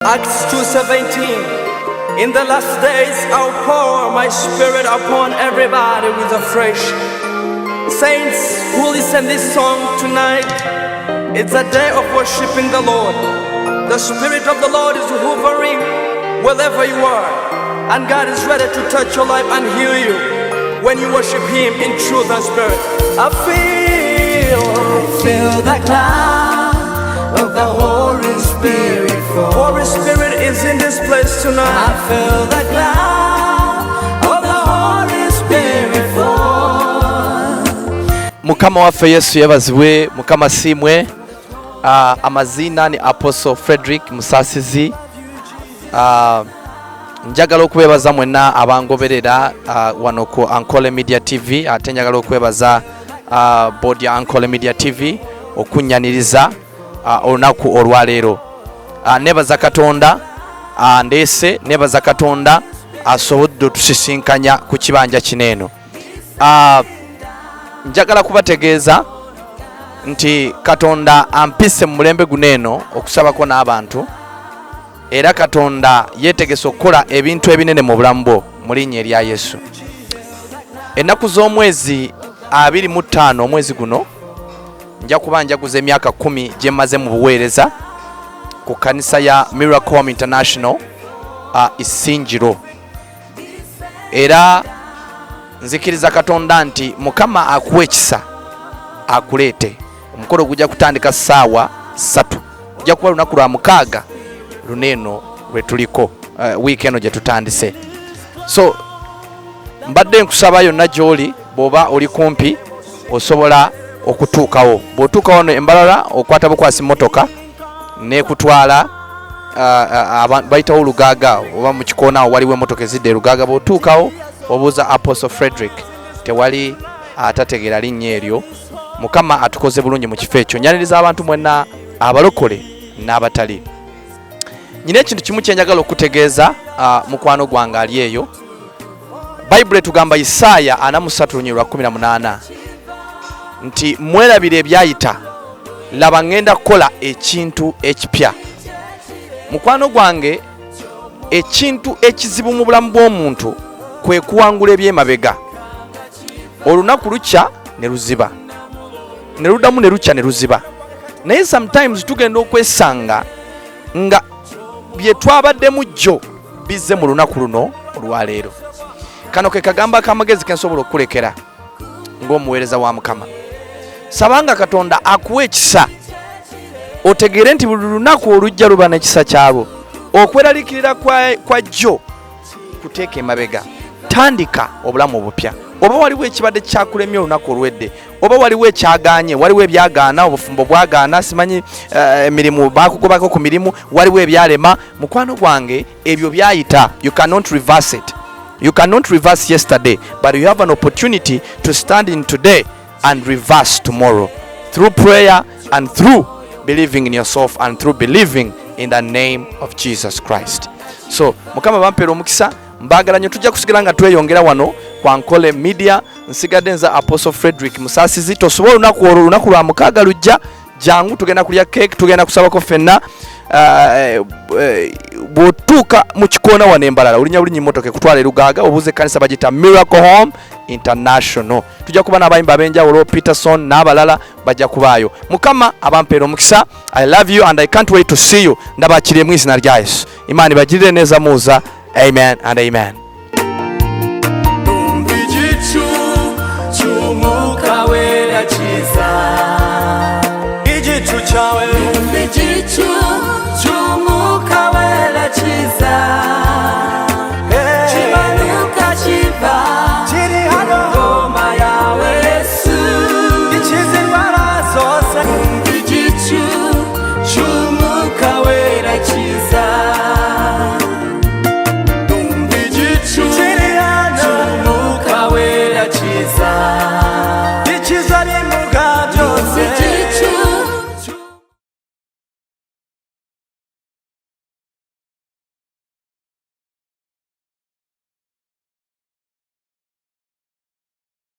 Acts 2:17. In the last days I'll pour my spirit upon everybody with a fresh. Saints who listen this song tonight, it's a day of worshiping the Lord. The Spirit of the Lord is hovering wherever you are, and God is ready to touch your life and heal you when you worship Him in truth and spirit. I feel the cloud of the Holy Spirit. Holy Spirit is in this place tonight. I feel the cloud of the Holy Spirit fall. Mukama waffe Yesu yebazibwe. Mukama simwe. Amazina ni Apostle Fredric Musasizi. Njagala okwebaza mwenna abangoberera wano ku Ankole Media TV. Ate njagala okwebaza board ya Ankole Media TV okunyaniriza olunaku olwaleero. Nebaza Katonda ndese, nebaza Katonda asobodde otusisinkanya ku kibanja kineeno. Njagala kubategeeza nti Katonda ampise mu mulembe guneeno okusabako n'abantu, era Katonda yeetegese okukola ebintu ebinene mu bulamu bwo mu linnya erya Yesu. Ennaku z'omwezi 25 omwezi guno nja kuba njaguza emyaka 10 gye mmaze mu buweereza ku kanisa ya Miracle Home International Isingiro, era nzikiriza Katonda nti Mukama akuwa ekisa akuleete. Omukolo gujja kutandika ssaawa 3, gujja kuba lunaku lwa 6 luneeno lwe tuliko wiiki eno gye tutandise. So mbadde nkusaba yonna gy'oli, bw'oba oli kumpi osobola okutuukawo. Bw'otuukawo no embalala okwata bukwasi motoka nekutwala bayitawo Lugaaga oba mu kikoona waliwo emotoka ezidde Lugaaga. Bw'otuukawo obuuza Apostle Fredric, tewali atategeera linnya eryo. Mukama atukoze bulungi mu kifo ekyo. Nyaniriza abantu mwenna abalokole n'abatali. Nyina ekintu kimu kyenjagala okutegeeza mukwano gwange ali eyo. Bayibuli tugamba Isaaya 43:18 nti mwerabire ebyayita, laba ngenda kukola ekintu ekipya. Mukwano gwange, ekintu ekizibu mu bulamu bw'omuntu kwe kuwangula ebyemabega. Olunaku lukya ne luziba, ne luddamu ne lukya ne luziba. Naye sometimes tugenda okwesanga nga bye twabaddemu jjo bizze mu lunaku luno olwaleero. Kano ke kagamba kamagezi kensobola okukulekera ng'omuweereza wa Mukama. Sabanga Katonda akuwa ekisa otegeere nti buli lunaku olujja luba n'ekisa kyabo. Okweraliikirira kwa jjo kuteeka emabega. Tandika obulamu obupya. Oba waliwo ekibadde kyakulemya olunaku olwedde, oba waliwo ekyagaanye, waliwo ebyagaana, obufumbo bwagaana, simanyi emirimu bakugobako ku mirimu, waliwo ebyalema. Mukwano gwange, ebyo byayita. You cannot reverse it. You cannot reverse yesterday, but you have an opportunity to stand in today and reverse tomorrow through prayer and through believing in yourself and through believing in the name of Jesus Christ. So Mukama bampera omukisa. Mbagala nnyo tujja kusigala nga tweyongera wano kwa Ankole Media. Nsigadde nza Apostle Fredric Musasizi. Tosobola olunaku olwo, lunaku lwa 6 lujja, jangu tugenda kulya cake, tugenda kusabako ffenna. Bw'otuuka mu kikoona wano embalala olinya bulinnya emmotoka ekutwala Lugaaga, obuuze ekkanisa bagita Miracle Home International. Tujja kuba n'abayimba ab'enjawulo, Peterson n'abalala bajja kubaayo. Mukama abampeera omukisa. I love you and I can't wait to see you. Ndabakiriye mu izina lya Yesu. Imani bagirire neza muuza. Amen and amen. Igicu cyawe